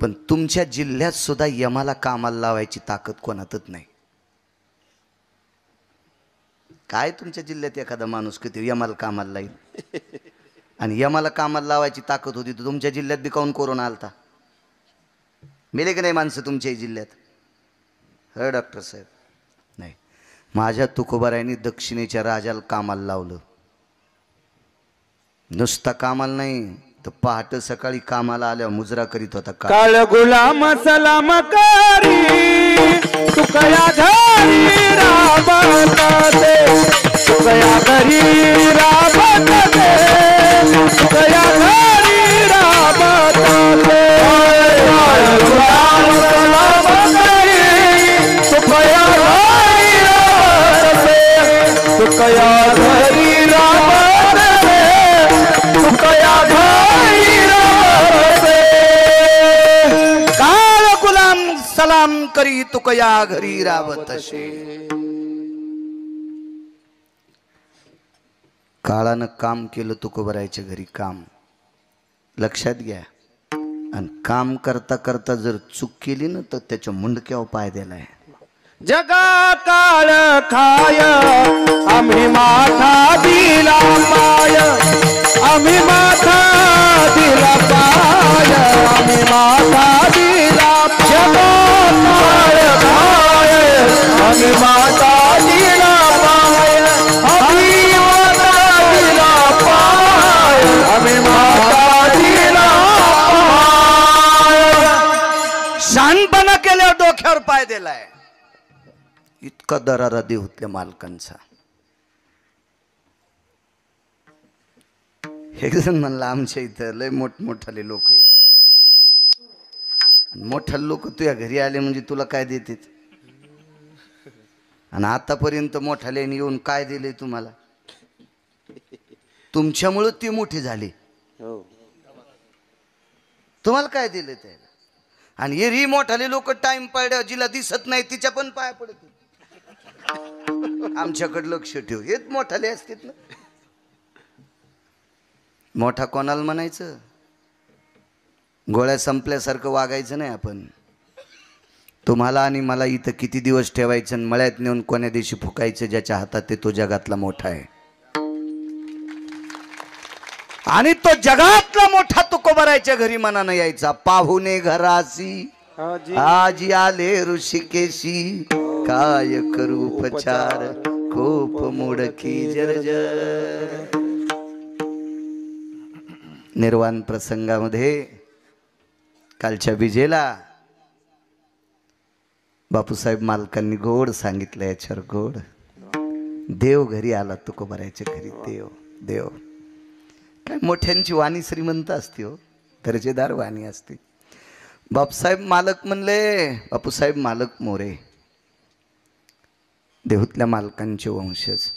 पण तुमच्या जिल्ह्यात सुद्धा यमाला कामाला लावायची ताकद कोणातच नाही. काय तुमच्या जिल्ह्यात एखादा माणूस किती यमाला कामाला लाईल आणि यमाला कामाला लावायची ताकद होती तर तुमच्या जिल्ह्यात बी काऊन कोरोना आलता? मेले की नाही माणसं तुमच्या जिल्ह्यात? हो डॉक्टर साहेब. नाही, माझ्या तुकोबारायांनी दक्षिणेच्या राजाला कामाला लावलं. नुसता कामाला नाही तर पहाटे सकाळी कामाला आल्या मुजरा करीत होता. काळ गुलाम सलाम करी तुकया घरी राबत दे, तुकया घरी राबत दे, तुकया घरी राबत दे. काळ गुलाम सलाम करी तुकया घरी राबत दे, तुकया घरी राबत दे, तुकया सलाम करी तुकया घरी रावत असे. काळानं काम केलं तुकोबरायच्या घरी काम. लक्षात घ्या. आणि काम करता करता जर चूक केली ना तर त्याच्या मुंडक्यावर पाय दिलाय. जगा काळ खाय आम्ही माथा दिला पाय, आम्ही माथा दिला पाय, आम्ही माथा दिला. जगा काळ खाय आम्ही माथा दिला पाय, आम्ही माथा दिला पाय, आम्ही माथा दिला पाय. शहाणपणा केल्यावर डोक्यावर पाय दिलाय. इतका दरारा देऊतल्या मालकांचा. एक जण म्हणला आमच्या इथं लय मोठमोठाले लोक आहेत. मोठा लोक तुझ्या घरी आले म्हणजे तुला काय देतात? आणि आतापर्यंत मोठाल्याने येऊन काय दिले तुम्हाला? तुमच्यामुळे ते मोठे झाले. तुम्हाला काय दिले त्याला? आणि एरही मोठाले लोक टाइम पडल्या जिला दिसत नाही तिच्या पण पाया पडत. आमच्याकडे लक्ष ठेव. हेच मोठाले असतात ना. मोठा कोणाला म्हणायचं? गोळ्या संपल्यासारखं वागायचं नाही आपण. तुम्हाला आणि मला इथं किती दिवस ठेवायचं आणि मळ्यात नेऊन कोण्या दिवशी फुकायचं ज्याच्या हातात ते तो जगातला मोठा आहे. आणि तो जगातला मोठा तुकोबारायच्या घरी मनानं यायचा. पाहुणे घरासी आजी आले ऋषिकेशी, काय करू उपचार खूप मुडकी जर्जर. निर्वाण प्रसंगामध्ये कालच्या विजेला बापूसाहेब मालकांनी गोड सांगितलं. याच्यावर गोड. देव घरी आला तुकोबारायच्या घरी. देव देव काय मोठ्यांची वाणी श्रीमंत असते हो, दर्जेदार वाणी असते. बापूसाहेब मालक म्हणले, बापूसाहेब मालक मोरे देहूतल्या मालकांचे वंशज.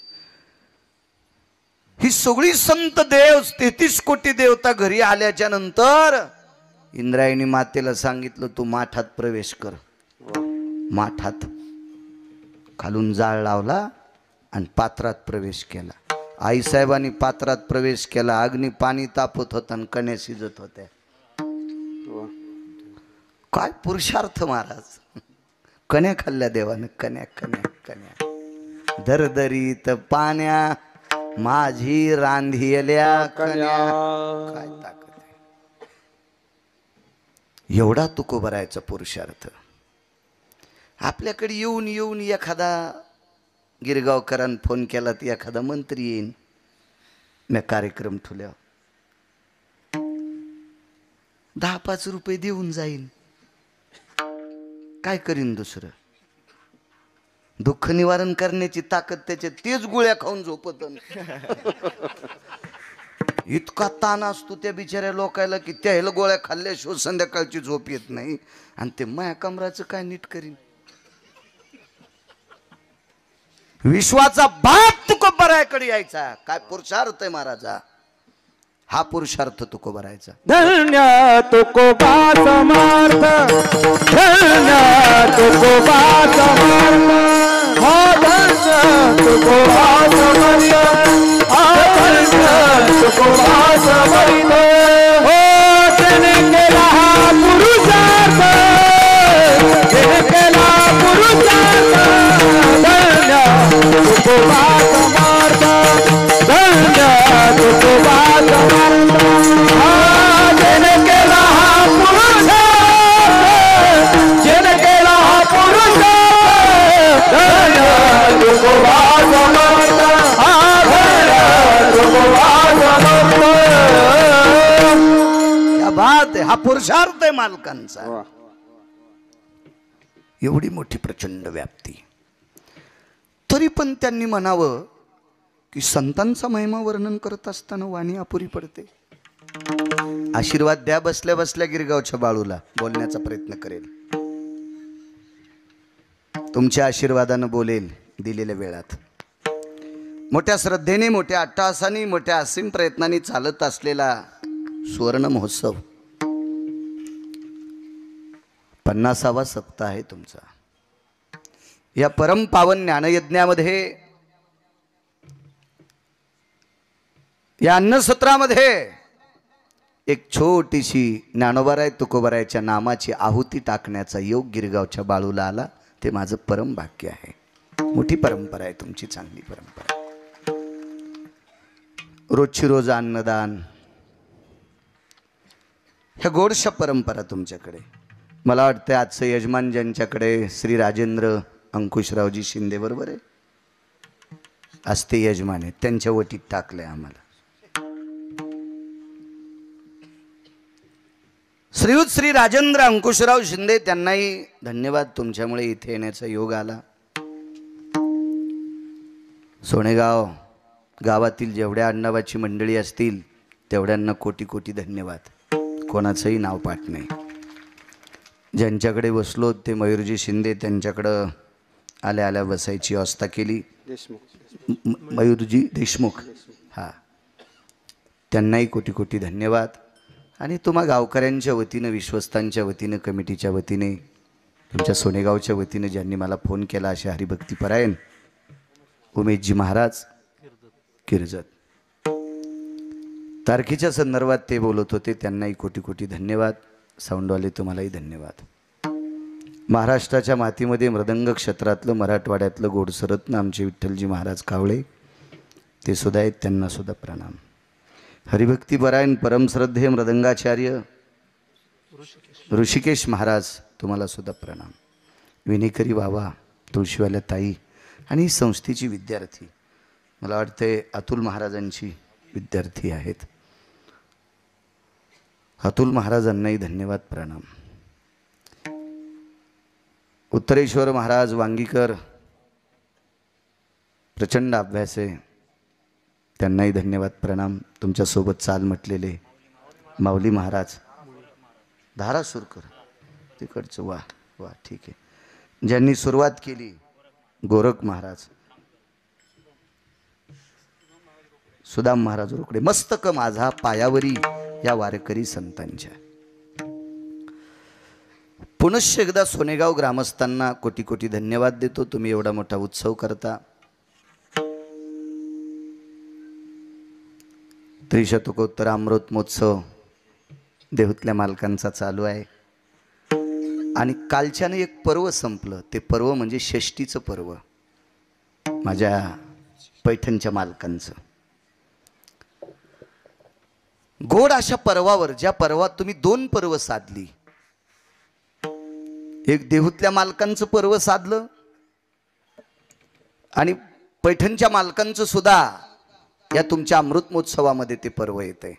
ही सगळी संत देव 33 कोटी देवता घरी आल्याच्या नंतर इंद्रायणी मातेला सांगितलं तू माठात प्रवेश कर. माठात खालून जाळ लावला आणि पात्रात प्रवेश केला. आईसाहेबांनी पात्रात प्रवेश केला. अग्नी पाणी तापत होता आणि कण्या शिजत होत्या. काय पुरुषार्थ महाराज. कण्या खाल्ल्या देवानं. कण्या कण्या कण्या दरदरीत पाण्या माझी रांधियल्या कण्या. काय ताकद आहे. एवढा तुकोबारायचा पुरुषार्थ. आपल्याकडे येऊन येऊन एखादा गिरगावकरांनी फोन केला तर एखादा मंत्री येईन. मी कार्यक्रम ठेवल्या 10-5 रुपये देऊन जाईन. काय करीन दुसरं? दुःख निवारण करण्याची ताकद त्याच्या तेच गोळ्या खाऊन झोपत. इतका ताण असतो त्या बिचाऱ्या लोकायला की त्याला गोळ्या खाल्ल्याशिवाय संध्याकाळची झोप येत नाही. आणि ते माया कमराचं काय नीट करीन? विश्वाचा बाप तुकोबारायकडे यायचा. काय पुरुषार्थ आहे महाराजा. हा पुरुषार्थ तुकोबारायचा. धन्य तुकोबा समर्थ, धन्य तुकोबा समर्थ, हो धन्य तुकोबा समर्थ, धन्य तुकोबा समर्थ. हो त्याने केला हा पुरुषार्थ. पुरुषार्थ आहे मालकांचा. वा. एवढी मोठी प्रचंड व्याप्ती. तरी पण त्यांनी म्हणावं की संतांचा महिमा वर्णन करत असताना वाणी अपुरी पडते. आशीर्वाद द्या बसल्या बसल्या गिरगावच्या बाळूला. बोलण्याचा प्रयत्न करेल, तुमच्या आशीर्वादानं बोलेल दिलेल्या वेळात. मोठ्या श्रद्धेने, मोठ्या अट्टहासाने, मोठ्या असीम प्रयत्नांनी चालत असलेला सुवर्ण महोत्सव 50वा सप्ताह आहे तुमचा. या परम पावन ज्ञानयज्ञामध्ये, या अन्नसत्रामध्ये एक छोटीशी ज्ञानोबाराय तुकोबारायच्या नामाची आहुती टाकण्याचा योग गिरगावच्या बाळूला आला. ते माझं परम भाग्य आहे. मोठी परंपरा आहे तुमची, चांगली परंपरा. रोजची रोज अन्नदान, ह्या गोडशा परंपरा तुमच्याकडे. मला वाटतं आजचं यजमान ज्यांच्याकडे श्री राजेंद्र अंकुशरावजी शिंदे बरोबर आहे, आज ते यजमान आहेत, त्यांच्या वटीत टाकलंय आम्हाला. श्रीयुत श्री राजेंद्र अंकुशराव शिंदे, त्यांनाही धन्यवाद. तुमच्यामुळे इथे येण्याचा योग आला. सोनेगाव गावातील जेवढ्या अण्णाबाची मंडळी असतील तेवढ्यांना कोटी कोटी धन्यवाद. कोणाचंही नाव पाठ नाही. ज्यांच्याकडे बसलो ते मयूरजी शिंदे, त्यांच्याकडं आल्या आल्या बसायची व्यवस्था केली. मयूरजी देशमुख, हां, त्यांनाही कोटी कोटी धन्यवाद. आणि तुम्हा गावकऱ्यांच्या वतीनं, विश्वस्तांच्या वतीनं, कमिटीच्या वतीने, तुमच्या सोनेगावच्या वतीनं ज्यांनी मला फोन केला, असे हरिभक्तीपरायण उमेशजी महाराज किर्जत, तारखेच्या संदर्भात ते बोलत होते, त्यांनाही कोटी कोटी धन्यवाद. साऊंडवाले तुम्हालाही धन्यवाद. महाराष्ट्राच्या मातीमध्ये मृदंग क्षेत्रातलं, मराठवाड्यातलं गोडसरत्न आमचे विठ्ठलजी महाराज कावळे, ते सुद्धा आहेत, त्यांना सुद्धा प्रणाम. हरिभक्तीपरायण परमश्रद्धेय मृदंगाचार्य ऋषिकेश महाराज, तुम्हाला सुद्धा प्रणाम. विनेकरी बाबा, तुळशीवाल्या ताई आणि संस्थेची विद्यार्थी, मला वाटते अतुल महाराजांची विद्यार्थी आहेत, अतुल महाराजांनाही धन्यवाद प्रणाम. उत्तरेश्वर महाराज वांगीकर, प्रचंड अभ्यास आहे, त्यांनाही धन्यवाद प्रणाम. तुमच्यासोबत चाल म्हटलेले माऊली महाराज धारासुरकर तिकडचं, वा वा, ठीक आहे. ज्यांनी सुरुवात केली गोरख महाराज, सुदाम महाराज रोकडे, मस्तक माझा पायावरी या वारकरी संतांच्या. पुनश्च एकदा सोनेगाव ग्रामस्थांना कोटी कोटी धन्यवाद देतो. तुम्ही एवढा मोठा उत्सव करता. त्रिशतकोत्तर अमृत महोत्सव देहूतल्या मालकांचा चालू आहे. आणि कालच्यानं एक पर्व संपलं. ते पर्व म्हणजे षष्टीचं पर्व, माझ्या पैठणच्या मालकांचं. गोड अशा पर्वावर, ज्या पर्वात तुम्ही 2 पर्व साधली, एक देहूतल्या मालकांचं पर्व साधलं आणि पैठणच्या मालकांचं सुद्धा या तुमच्या अमृत महोत्सवामध्ये ते पर्व येते.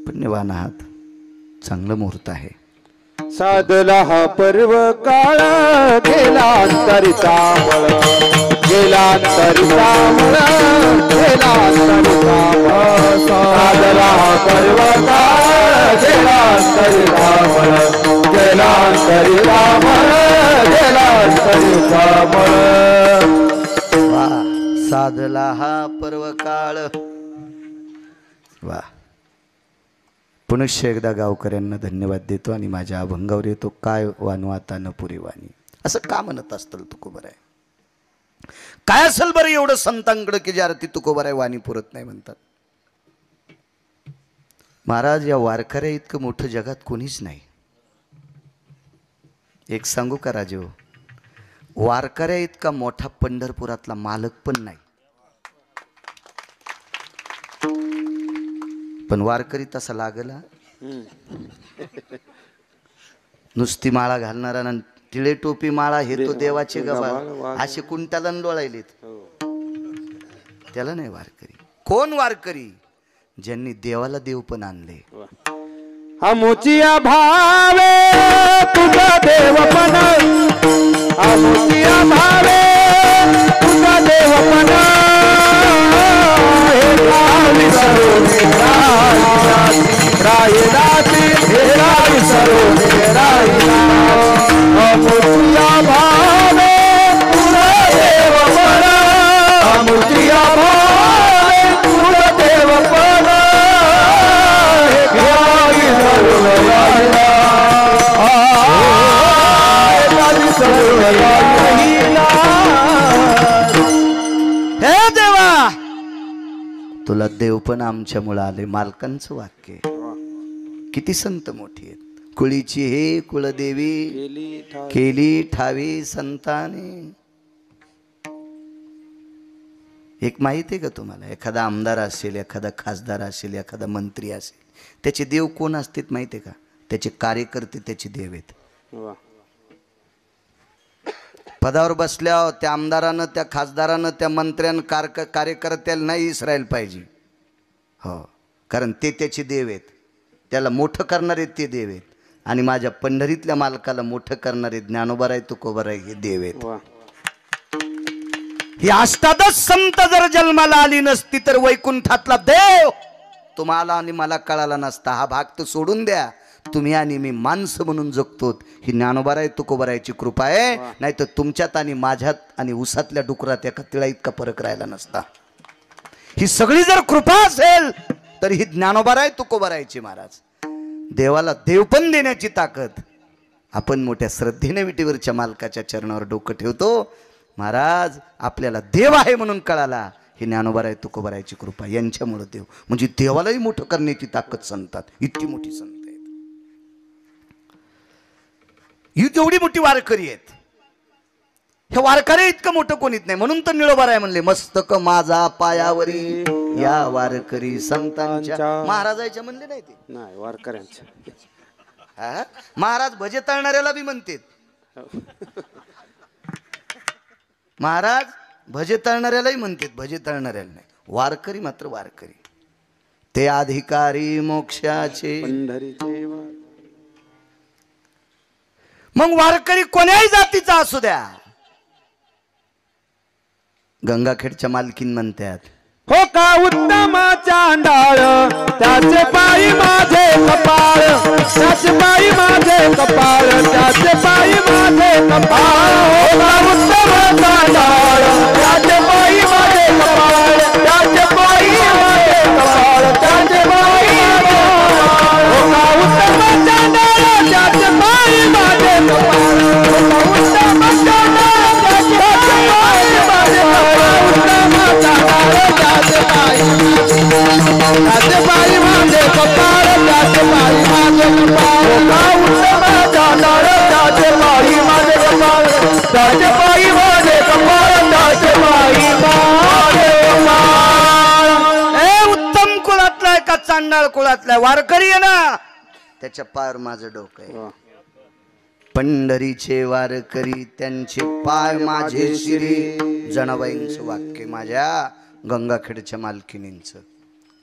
पुण्यवान आहात, चांगलं मुहूर्त आहे. साधला हा पर्व काळ, गेला अंतरिता मळ, गेला अंतरिता मळ, गेला अंतरिता मळ. साधला हा पर्व काळ, गेला अंतरिता मळ, गेला अंतरिता मळ, गेला अंतरिता मळ. वा, साधला हा पर्व काळ. वा, पुनश्च एकदा गावकऱ्यांना धन्यवाद देतो आणि माझ्या अभंगावर येतो. काय वानू आता न पुरे वाणी, असं का म्हणत असतं तुकोबाराय? काय असेल बरं एवढं संतांकडे की ज्या अर्थी तुकोबाराय वाणी पुरत नाही म्हणतात? महाराज, या वारकऱ्या इतकं मोठं जगात कोणीच नाही. एक सांगू का राजेहो, वारकऱ्या इतका मोठा पंढरपुरातला मालक पण नाही. पण वारकरी तसा लागला, नुसती माळा घालणारा ना, टिळे टोपी माळा हे तो देवाचे गबा, असे कुंटाला लोळायलेत. त्याला नाही वारकरी. कोण वारकरी? ज्यांनी देवाला देव पण आणले आमुचिया भावे तुझा देवपण आमुचिया भावे तुझा देवपण हे राई सरोने रायदासी हे राई सरोने आमुचिया भावे तुझा देवपण आमुचिया भावे तुझा देवपण हे देवा तुला देव पण आमच्यामुळे आले. मालकांचं वाक्य किती संत मोठी आहेत. कुळीची हे कुळदेवी केली ठावी संताने. एक माहिती आहे का तुम्हाला, एखादा आमदार असेल, एखादा खासदार असेल, एखादा मंत्री असेल, त्याचे देव कोण असतात माहिती आहे का? त्याचे कार्यकर्ते त्याचे देव आहेत. पदावर बसल्यावर त्या आमदारानं, त्या खासदारानं, त्या मंत्र्यानं, कार्यकर्त्याला नाही इसरायल पाहिजे. हो, कारण ते त्याचे देव आहेत. त्याला मोठं करणारे ते देव आहेत. आणि माझ्या पंढरीतल्या मालकाला मोठं करणारे ज्ञानोबाराय तुकोबाराय हे देव आहेत. ही अष्टादश संत जर जन्माला आली नसती तर वैकुंठातला देव तुम्हाला आणि मला कळाला नसता. हा भाग तर सोडून द्या, तुम्ही आणि मी माणसं म्हणून जगतो ही ज्ञानोबाराय तुकोबारायची कृपा आहे. नाही तर तुमच्यात आणि माझ्यात आणि उसातल्या डुकरात एका तिळा इतका फरक राहिला नसता. ही सगळी जर कृपा असेल तर ही ज्ञानोबाराय तुकोबारायची महाराज. देवाला देवपण देण्याची ताकद. आपण मोठ्या श्रद्धेने विटीवरच्या मालकाच्या चरणावर डोकं ठेवतो. महाराज आपल्याला देव आहे म्हणून कळाला. ही ज्ञानोबाराय तुकोबारायची कृपा, यांच्यामुळे देव म्हणजे देवालाही मोठं करण्याची ताकद संतात. इतकी मोठी संत आहेत, ही तेवढी मोठी वारकरी आहेत. हे वारकरी इतकं मोठं कोणीच नाही. म्हणून तर निळोबाराय म्हणले मस्तक माझा पायावरी या वारकरी संतांच्या. महाराजाच्या म्हणले नाही ते, नाही वारकऱ्यांच्या. महाराज भजे तळणाऱ्याला बी म्हणतात. महाराज भजे तळणाऱ्यालाही म्हणतात, भजे तळणाऱ्याला नाही. वारकरी मात्र वारकरी. ते अधिकारी मोक्षाचे पंढरीचे मग वारकरी कोण्याही जातीचा असू द्या. गंगाखेडच्या मालकीन म्हणतात हो का उत्तम चांडाळ त्याचे पायी माझे कपाळ त्याचे पायी माझे कपाळ त्याचे पायी माझे कपाळ. हो का उत्तम चांडाळ त्याचे पायी माझे कपाळ त्याचे पायी माझे कपाळ त्याचे पायी हो का उत्तम चांडाळ त्याचे पायी माझे कपाळ. हो का उत्तम चांडाळ त्याचे पायी माझे कपाळ. उत्तम चांडाळ त्याचे पायी माझे कपाळ त्याचे पायी माझे कपाळ. हो का उत्तम चांडाळ त्याचे पायी माझे कपाळ त्याचे पायी माझे कपाळ त्याचे पायी माझे कपाळ. ए उत्तम कुळातला आहे का चांडाळ कुळातला आहे? वारकरी आहे ना, त्याच्या पायावर माझं डोकं आहे. पंढरीचे वारकरी त्यांचे पाय माझे शिरी. जनाबाईंचं वाक्य माझ्या गंगाखेडच्या मालकिनींचं.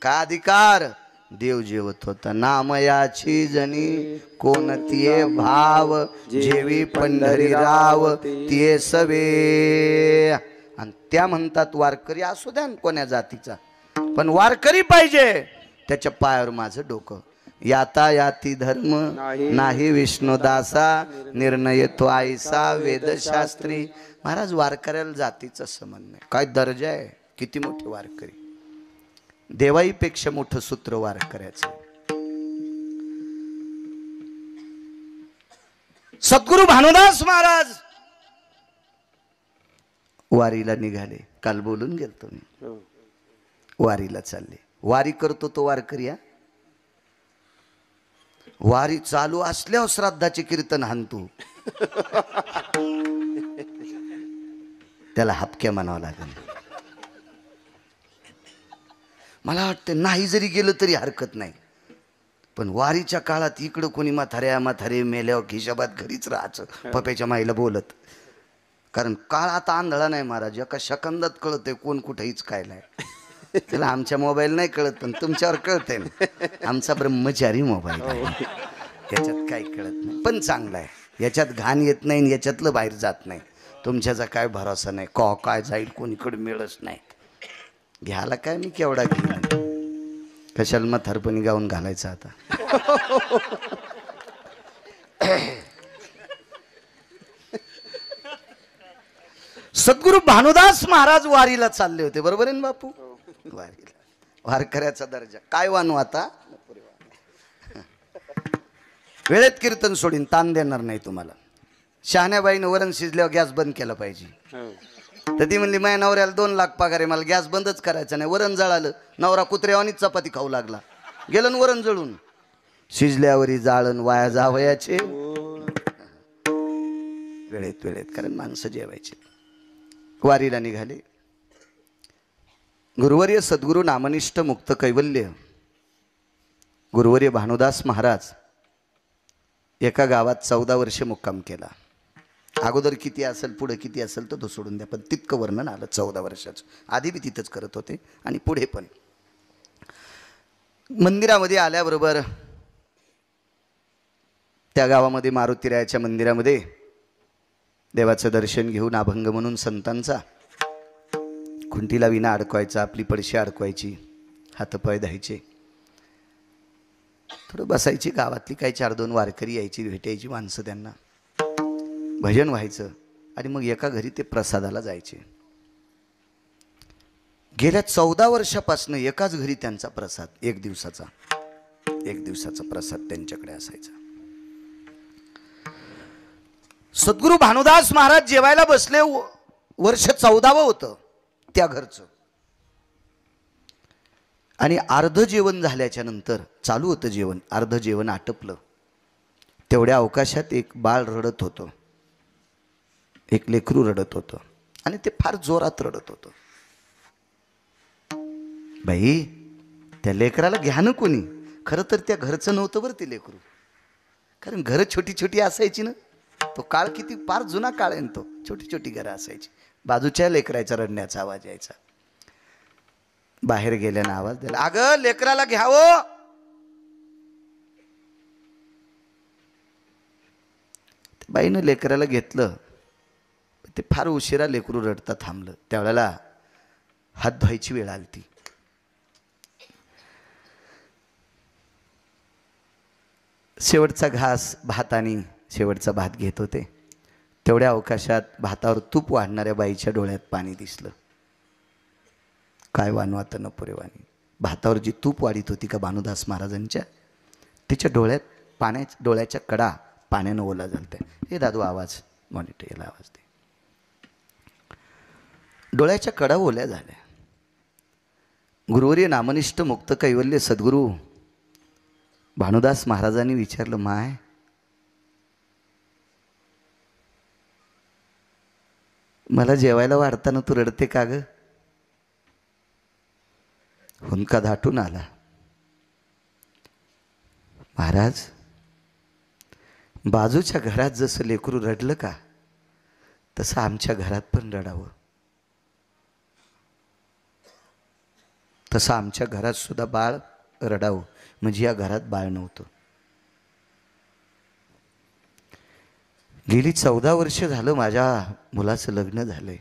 का अधिकार देव जेवत होता नामयाची जनी कोणतीये भाव जेवी पंढरी राव तिये सवे. आणि त्या म्हणतात वारकरी असू द्या कोण्या जातीचा, पण वारकरी पाहिजे. त्याच्या पायावर माझं डोकं. याता याती धर्म नाही विष्णुदासा निर्णय तो आईसा वेदशास्त्री. महाराज वारकऱ्याला जातीचा संबंध नाही. काय दर्जा आहे, किती मोठे वारकरी. देवाईपेक्षा मोठं सूत्र वारकऱ्याचं. सद्गुरु भानुदास महाराज वारीला निघाले. काल बोलून गेलतो मी. वारीला चालले. वारी करतो तो वारकरी. वारी चालू असल्यावर श्राद्धाचे कीर्तन हाणतो. त्याला हपक्या म्हणावं लागेल. मला वाटतं नाही जरी गेलं तरी हरकत नाही, पण वारीच्या काळात इकडं कोणी म्हातारे मेल्यावर खिशाबाद घरीच राहायचं पप्याच्या माईला बोलत. कारण काळ आता आंधळा नाही महाराज, एका सेकंदात कळतंय कोण कुठेहीच काय नाही. त्याला आमच्या मोबाईल नाही कळत, पण तुमच्यावर कळतंय ना. आमचा ब्रह्मचारी मोबाईल आहे, याच्यात काही कळत नाही, पण चांगला आहे. याच्यात घाण येत नाही आणि याच्यातलं बाहेर जात नाही. तुमच्याचा काय भरोसा नाही, काय जाईल कोणीकडे मिळच नाही. घ्यायला काय मी केवढा घेईन, कशाला म्हातारपणी गाऊन घालायचं आता. सद्गुरू भानुदास महाराज वारीला चालले होते, बरोबर आहे ना बापू? वारीला, वारकऱ्याचा दर्जा काय वानू आता. वेळेत कीर्तन सोडीन, ताण देणार नाही तुम्हाला. शहाण्याबाईनं वरण शिजल्यावर गॅस बंद केला पाहिजे. तर ती म्हणली माझ्या नवऱ्याला 2 लाख पगार आहे, मला गॅस बंदच करायचा नाही. वरण जळालं, नवरा कुत्र्यावानीच चपाती खाऊ लागला, गेलं न वरण जळून. शिजल्यावरी जाळण वाया जावयाचे, वेळेत वेळेत, कारण माणसं जेवायचे. वारीला निघाले. गुरुवर्य सद्गुरू नामनिष्ठ मुक्त कैवल्य गुरुवर्य भानुदास महाराज एका गावात 14 वर्षे मुक्काम केला. अगोदर किती असेल पुढे किती असेल तो सोडून द्या, पण तितकं वर्णन आलं 14 वर्षाचं. आधी बी तिथंच करत होते आणि पुढे पण. मंदिरामध्ये आल्याबरोबर त्या गावामध्ये मारुतीरायाच्या मंदिरामध्ये देवाचं दर्शन घेऊन अभंग म्हणून संतांचा खुंटीला विना अडकवायचा, आपली पडशी अडकवायची, हातपाय धायचे, थोडं बसायची. गावातली काही 4-2 वारकरी यायची, भेटायची माणसं, त्यांना भजन व्हायचं आणि मग एका घरी ते प्रसादाला जायचे. गेल्या 14 वर्षापासून एकाच घरी त्यांचा प्रसाद, एक दिवसाचा प्रसाद त्यांच्याकडे असायचा. सद्गुरू भानुदास महाराज जेवायला बसले, वर्ष 14वं होतं त्या घरचं. आणि अर्ध जेवण झाल्याच्या नंतर चालू होतं जेवण, अर्ध जेवण आटपलं. तेवढ्या अवकाशात एक बाळ रडत होतं, एक लेकरू रडत होतं आणि ते फार जोरात रडत होतं. बाई, त्या लेकराला घ्या ना कोणी. खरं तर त्या घरचं नव्हतं बरं ते लेकरू, कारण घरं छोटी छोटी असायची ना. तो काळ किती फार जुना काळ आहे, तो छोटी छोटी घरं असायची. बाजूच्या लेकराचा रडण्याचा आवाज यायचा. बाहेर गेल्यानं आवाज दिला, अगं लेकराला घ्यावं. बाईनं लेकराला घेतलं. ते फार उशिरा लेकरू रडता थांबलं. त्यावेळेला हात धुवायची वेळ आली ती. शेवटचा घास भातानी शेवटचा भात घेत होते. तेवढ्या अवकाशात भातावर तूप वाढणाऱ्या बाईच्या डोळ्यात पाणी दिसलं. काय वानू आता नपुरेवाणी. भातावर जी तूप वाढीत होती का भानुदास महाराजांच्या, तिच्या डोळ्याच्या कडा पाण्यानं ओला झालत्या. हे दादू आवाज मॉनिटरला आवाज दे. डोळ्याच्या कडा ओल्या झाल्या. गुरुवर्य नामनिष्ठ मुक्त कैवल्य सद्गुरू भानुदास महाराजांनी विचारलं, माय मला जेवायला वाढताना तू रडते का ग? हुंदका दाटून आला. महाराज, बाजूच्या घरात जसं लेकरू रडलं का, तसं आमच्या घरात पण रडावं. तसं आमच्या घरात सुद्धा बाळ रडावं, म्हणजे या घरात बाळ नव्हतं. गेली 14 वर्ष झालं माझ्या मुलाचं लग्न झालंय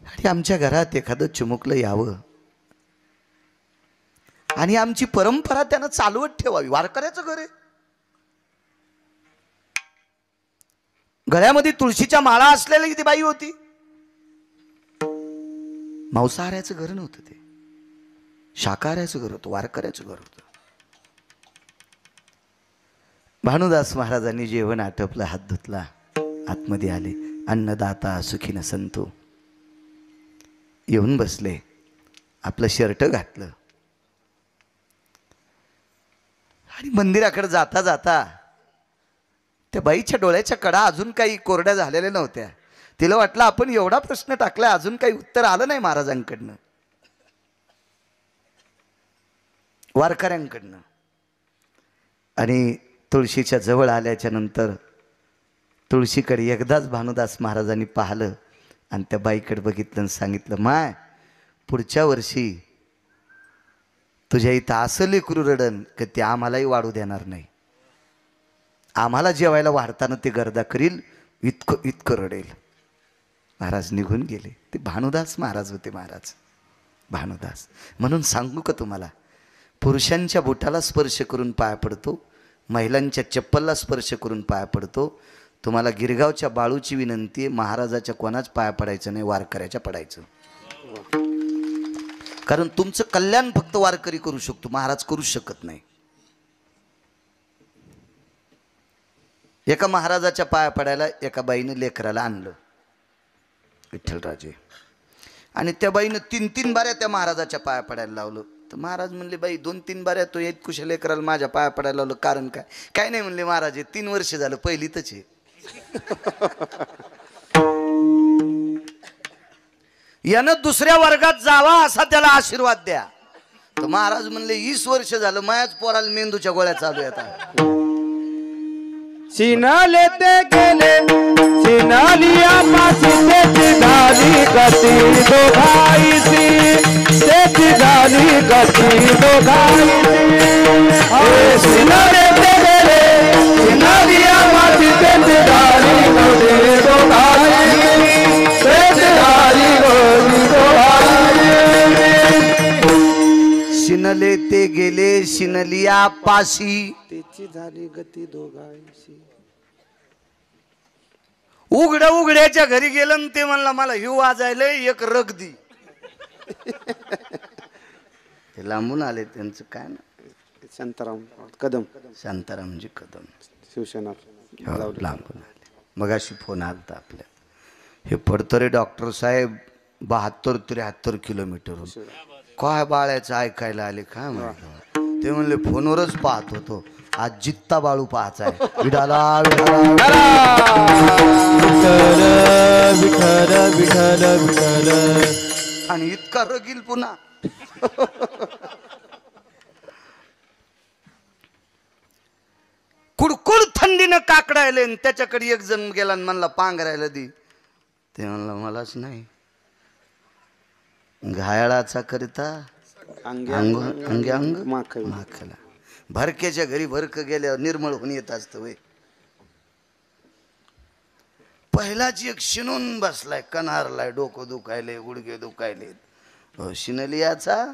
आणि आमच्या घरात एखादं चिमुकलं यावं आणि आमची परंपरा त्यानं चालवत ठेवावी. वारकऱ्याचं घर आहे. गळ्यामध्ये तुळशीच्या माळा असलेली ती बाई होती. मांसाहाराचं घर नव्हतं ते, शाकाहाराचं घर होतं, वारकऱ्याचं घर होतं. भानुदास महाराजांनी जेवण आटपलं, हात धुतला, आतमध्ये आले. अन्नदाता सुखीन संतो. येऊन बसले, आपलं शर्ट घातलं आणि मंदिराकडे जाता जाता त्या बाईच्या डोळ्याच्या कडा अजून काही कोरड्या झालेल्या नव्हत्या. तिला वाटलं आपण एवढा प्रश्न टाकला, अजून काही उत्तर आलं नाही महाराजांकडनं, वारकऱ्यांकडनं. आणि तुळशीच्या जवळ आल्याच्या नंतर तुळशीकडे एकदाच भानुदास महाराजांनी पाहिलं. आणि त्या बाईकडे बघितलं आणि सांगितलं, माय पुढच्या वर्षी तुझ्या इथं असं लेकरू रडन की ते आम्हालाही वाढू देणार नाही. आम्हाला जेवायला वाढताना ते गर्दा करील, इतकं इतकं रडेल. महाराज निघून गेले. ते भानुदास महाराज होते. महाराज भानुदास. म्हणून सांगू का तुम्हाला, पुरुषांच्या बोटाला स्पर्श करून पाया पडतो, महिलांच्या चप्पलला स्पर्श करून पाया पडतो. तुम्हाला गिरगावच्या बाळूची विनंती आहे, महाराजाच्या कोणाच पाया पडायचं नाही, वारकऱ्याच्या पडायचं. कारण तुमचं कल्याण फक्त वारकरी करू शकतो, महाराज करू शकत नाही. एका महाराजाच्या पाया पडायला एका बाईने लेकराला आणलं, विठ्ठलराजे, आणि त्या बाईनं 3-3 बाऱ्या त्या महाराजाच्या पाया पडायला लावलं. तर महाराज म्हणले, बाई 2-3 बाऱ्या तो येत कुशल लेकराला माझ्या पाया पडायला लावलं, कारण काय? काय नाही म्हणले महाराज, 3 वर्ष झालं, पहिलीतच आहे. यानं दुसऱ्या वर्गात जावा असा त्याला आशीर्वाद द्या. तर महाराज म्हणले 20 वर्ष झालं माझ्याच पोराला मेंदूच्या गोळ्या चालू आहेत. शिनाले ते गेले शिनालिया पाशी त्याची झाली गती दोघाईची, त्याची झाली गती दोघाईची. शिनाले ते गेले शिनालिया पाशी त्याची झाली गती दोघाईची, त्याची झाली गती दोघाईची. शिनले ते गेले शिनलिया पाशी, त्याची झाली गती दोघाईची. उघड्याच्या घरी गेलं ते म्हणला, मला हिव वाजायला एक रग दी. ते लांबून आले, त्यांचं काय ना, शांताराम कदम, शांतारामजी कदम, शिवसेना लांबून आले. मग अशी फोन आलता आपल्या, हे पडतं रे डॉक्टर साहेब 72-73 किलोमीटर. काय बाळाचं ऐकायला आले काय म्हणलं. ते म्हणले फोनवरच पाहत होतो, आज जित्ता बाळू पाहायचाय. विठाला विठ्ठल विठ्ठल विठ्ठल. आणि इतका रगील पुन्हा. कुडकुड थंडीनं काकडायले, त्याच्याकडे एक जण गेला आणि म्हणला पांघरायला दी. ते म्हणला मलाच नाही, घायाळाचा करिता अंग अंग अंग माखला. भरक्याच्या घरी भरक गेल्यावर निर्मळ होऊन येत असतं वय. पहिलाच एक शिनून बसलाय, कणारलाय, डोकं दुखायले, गुडघे दुखायले. शिनलियाचा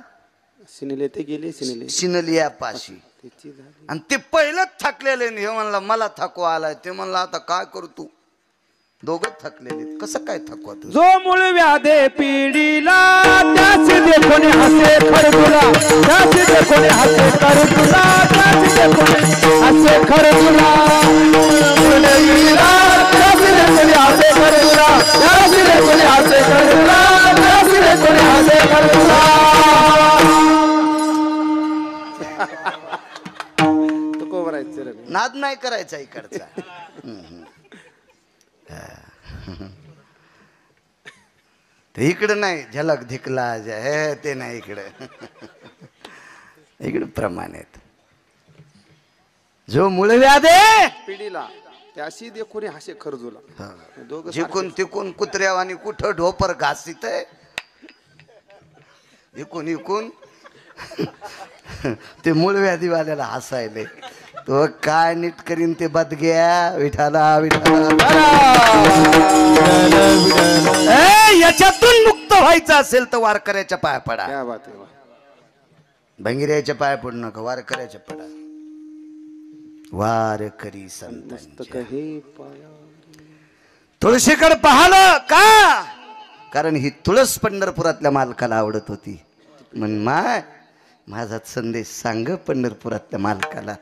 सिनेले ते गेले शिनलिया पाशी. आणि ते पहिलंच थकलेले. हे म्हणला मला थकवा आलाय. ते म्हणला आता काय करू तू, दोघं थकलेले. कसं काय थकवा तू? जो मूळ व्याधे पिढीला त्याची देखोने हसे खरदुला, त्याची देखोने हसे खरदुला, त्याची देखोने हसे खरदुला. त्याची देखोने हसे खरदुला, त्याची देखोने हसे खरदुला, त्याची देखोने हसे खरदुला. तो कोवरायचं रे, नाद नाही करायचा इकडचा. ते इकडं नाही, झलक धिकला हे ते नाही इकडं. इकडं प्रमाण आहेत. जो मूळ व्याधे पिढीला त्याशी देखोने हसे खरदुला. दोघं जिकून तिकून कुत्र्यावानी कुठं ढोपर घासीत आहे, इकून इकून ते मूळ व्याधीवाल्याला हसायले. तो काय नीट करीन ते बदग्या. विठाला विठाला. याच्यातून मुक्त व्हायचं असेल तर वारकऱ्याच्या पाया पडा. क्या बात आहे. भंगिऱ्याच्या पाया पडू नका, वारकऱ्याच्या पडा. वारकरी संत तुळशीकडे पाहिलं का? कारण ही तुळस पंढरपुरातल्या मालकाला आवडत होती. म्हण माय माझा संदेश सांग पंढरपुरातल्या मालकाला.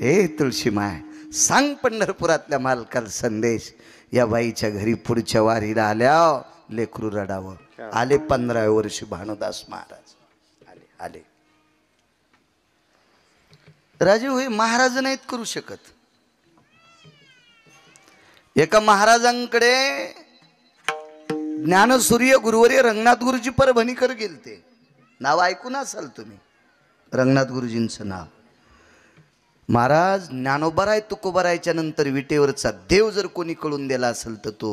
ए तुळशी माय सांग पंढरपुरातल्या मालकाला संदेश. या बाईच्या घरी पुढच्या वारीला आल्या लेकरू रडावं. आले 15व्या वर्षी भानुदास महाराज आले. आले राजे होय, महाराज नाहीत करू शकत. एका महाराजांकडे ज्ञानसूर्य गुरुवर्य रंगनाथ गुरुजी परभणीकर गेलते. नाव ऐकून असाल तुम्ही, रंगनाथ गुरुजींचं नाव. महाराज ज्ञानोबराय तुकोबरायच्या नंतर विटेवरचा देव जर कोणी कळून दिला असेल तर तो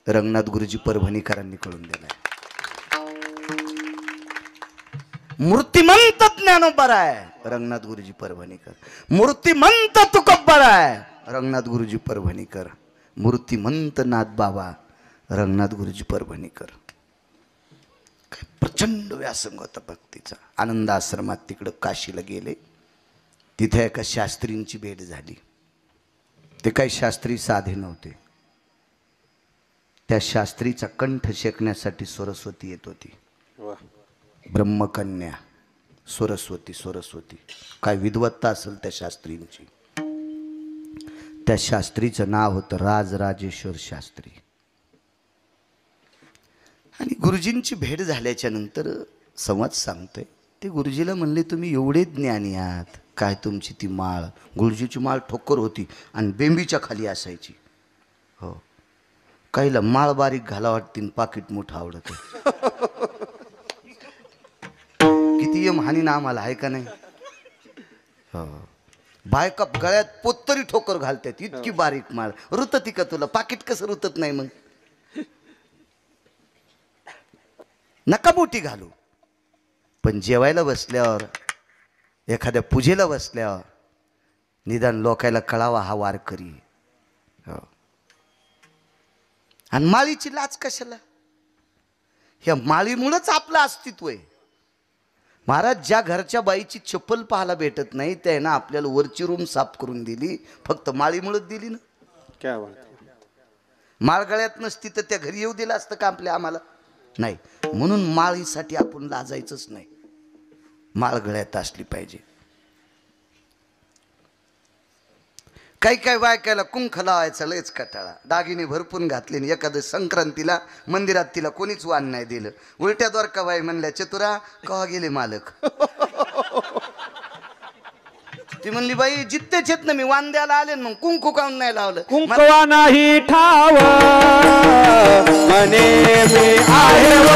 रंगनाथ गुरुजी परभणीकरांनी कळून दिलाय. मूर्तिमंत ज्ञानोबा आहे रंगनाथ गुरुजी परभणीकर. मूर्तिमंत तुकोबा आहे रंगनाथ गुरुजी परभणीकर. मूर्तिमंत नाथ बाबा रंगनाथ गुरुजी परभणीकर. काय प्रचंड व्यासंग होता भक्तीचा. आनंद आश्रमात तिकडं काशीला गेले. तिथे एका शास्त्रींची भेट झाली. ते काही शास्त्री साधे नव्हते. त्या शास्त्रीचा कंठ शेकण्यासाठी सरस्वती येत होती. ब्रह्मकन्या सरस्वती. सरस्वती काय विद्वत्ता असेल त्या शास्त्रींची. त्या शास्त्रीचं नाव होतं राजराजेश्वर शास्त्री. आणि गुरुजींची भेट झाल्याच्या नंतर संवाद सांगतोय. ते गुरुजीला म्हणले तुम्ही एवढे ज्ञानी आहात, काय तुमची ती माळ. गुरुजीची माळ ठोकर होती आणि बेंबीच्या खाली असायची. हो, काहीला माळ बारीक घाला वाटते, पाकिट मोठं आवडत. किती यम हानी ना आम्हाला आहे का नाही. हो, बायका गळ्यात पोत्तरी ठोकर घालतात, इतकी बारीक माळ. रुतती का तुला? पाकिट कसं रुतत नाही मग? नका मोठी घालू, पण जेवायला बसल्यावर, एखाद्या पूजेला बसल्यावर निदान लोकायला कळावा हा वारकरी. हो, आणि माळीची लाज कशाला? ह्या माळीमुळेच आपलं अस्तित्व आहे. महाराज, ज्या घरच्या बाईची चप्पल पाहायला भेटत नाही त्यानं आपल्याला वरची रूम साफ करून दिली, फक्त माळीमुळेच दिली ना. क्या बात. माळ गळ्यात नसती तर त्या घरी येऊ दिलं असतं का आपल्या आम्हाला? नाही. म्हणून माळीसाठी आपण लाजायचंच नाही. माळ गळ्यात असली पाहिजे. काही काही बायकायला कुंख लावायचा लयच कटाळा. दागिने भरपूर घातले, एखाद्या संक्रांतीला मंदिरात तिला कोणीच वाण नाही दिलं. उलट्या द्वारकाबाई म्हणल्या, चतुरा कवा गेले मालक? ती म्हणली, बाई जित्तेच येत ना, मी वाण द्यायला आले, मग कुंकू काऊन नाही लावलं? कुंकवा नाही ठाव मने मी आहे व,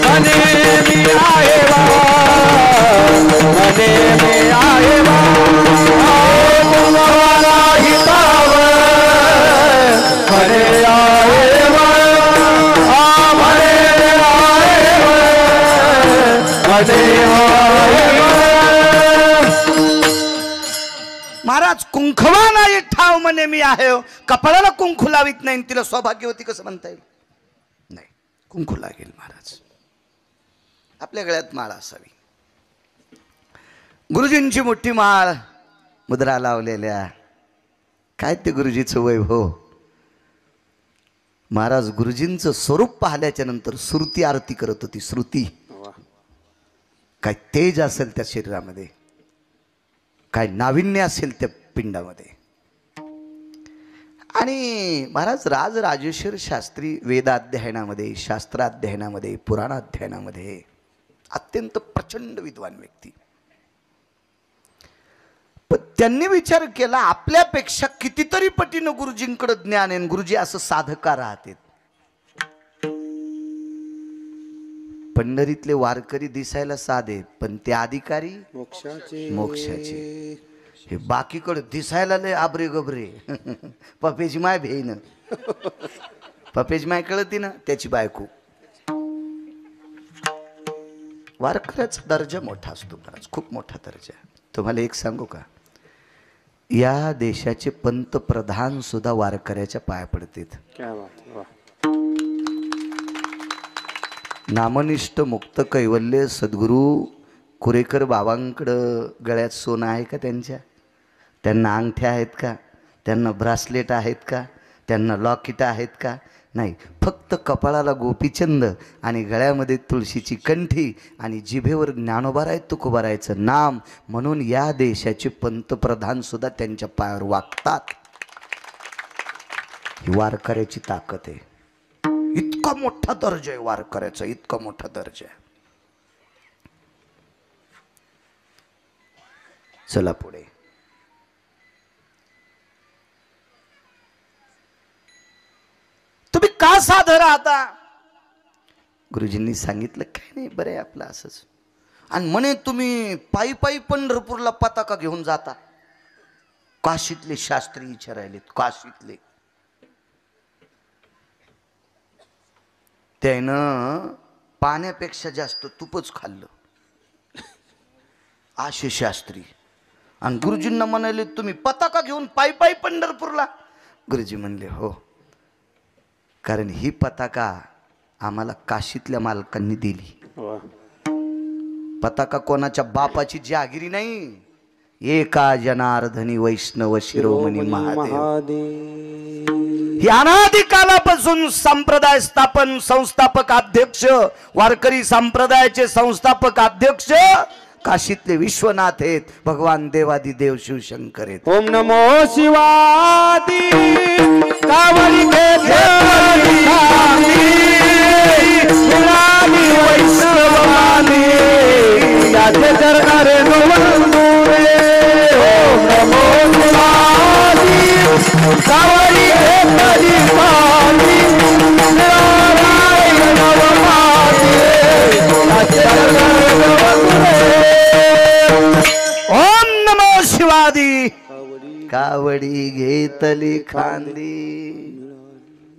मने मी आहे व, मने मी आहे व. कुंकवा नाही ठाव मने आहे व, मने आहे व, मने आहे व. महाराज, कुंखवा नाही ठाव म्हणे मी आहे. कपाळाला कुंकू लावित नाही, तिला सौभाग्यवती कसं म्हणता येईल? नाही, कुंकू लागेल महाराज. आपल्या गळ्यात माळ असावी. गुरुजींची मोठी माळ, मुद्रा लावलेल्या. काय ते गुरुजीचं वैभव. महाराज गुरुजींचं स्वरूप पाहिल्याच्या नंतर श्रुती आरती करत होती. श्रुती, काय तेज असेल त्या शरीरामध्ये, काय नाविन्य असेल त्या पिंडामध्ये. आणि महाराज राजराजेश्वर शास्त्री वेदाध्ययनामध्ये, शास्त्राध्ययनामध्ये, पुराणाध्ययनामध्ये अत्यंत प्रचंड विद्वान व्यक्ती. पण त्यांनी विचार केला, आपल्यापेक्षा कितीतरी पटीनं गुरुजींकडे ज्ञान आहे. गुरुजी असं साधका राहतात. पंढरीतले वारकरी दिसायला साधे, पण ते अधिकारी मोक्षाचे. हे बाकीकडे दिसायला लय आबरे गबरे. पपेची माय भेईन, पपेची माय कळती ना, त्याची बायको. वारकऱ्याचा दर्जा मोठा असतो महाराज, खूप मोठा दर्जा. तुम्हाला एक सांगू का, या देशाचे पंतप्रधान सुद्धा वारकऱ्याच्या पाया पडतात. क्या बात. नामनिष्ठ मुक्त कैवल्य सद्गुरू कुरेकर बाबांकडं गळ्यात सोनं आहे का? त्यांना अंगठ्या आहेत का? त्यांना ब्रासलेट आहेत का? त्यांना लॉकेट आहेत का? नाही. फक्त कपाळाला गोपीचंद आणि गळ्यामध्ये तुळशीची कंठी आणि जिभेवर ज्ञानोबाराय तुकोबारायचं नाम. म्हणून या देशाचे पंतप्रधान सुद्धा त्यांच्या पायावर वागतात. ही वारकऱ्याची ताकद आहे. इतका मोठा दर्जा आहे वारकऱ्याचा, इतका मोठा दर्जा आहे. चला पुढे. तुम्ही का साधं राहता? गुरुजींनी सांगितलं, काय नाही, बरं आहे आपलं असंच. आणि म्हणे तुम्ही पायी पायी पंढरपूरला पताका घेऊन जाता. काशीतले शास्त्री विचारायलेत, काशीतले. त्यानं पाण्यापेक्षा जास्त तूपच खाल्लं आशे शास्त्री. आणि गुरुजींना म्हणाले तुम्ही पताका घेऊन पायी पायी पंढरपूरला. गुरुजी म्हणले हो, कारण ही पताका आम्हाला काशीतल्या मालकांनी दिली. पताका कोणाच्या बापाची जहागिरी नाही, एका जनार्दनी वैष्णव शिरोमणी महादेव. ही अनादी कालापासून संप्रदाय स्थापन संस्थापक अध्यक्ष, वारकरी संप्रदायाचे संस्थापक अध्यक्ष काशीतले विश्वनाथ आहेत, भगवान देवादी देव शिवशंकर आहेत. ओम नमो शिवादी कावडी घेतली गुलाबी वैष्णवानी याचे चरणारे नवंदुरे. ओम नमो शिवादी कावडी घेतली नारायण नवमानी याचे चरणारे नवंदुरे. ओम नमो शिवादी कावडी घेतली खांदी.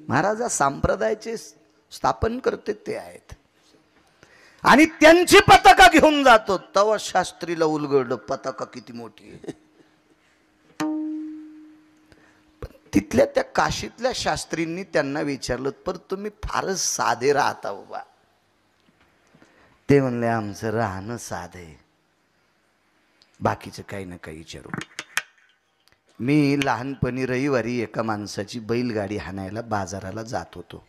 महाराजा संप्रदायाचे स्थापन करते ते आहेत आणि त्यांची पताका घेऊन जातो. तवा शास्त्रीला उलगडलं पताका किती मोठी आहे. तिथल्या त्या काशीतल्या शास्त्रींनी त्यांना विचारलं पर तुम्ही फारच साधे राहता उभा. ते म्हणले आमचं राहणं साधं आहे, बाकीचं काही ना काही विचारू. मी लहानपणी रविवारी एका माणसाची बैलगाडी हाणायला बाजाराला जात होतो.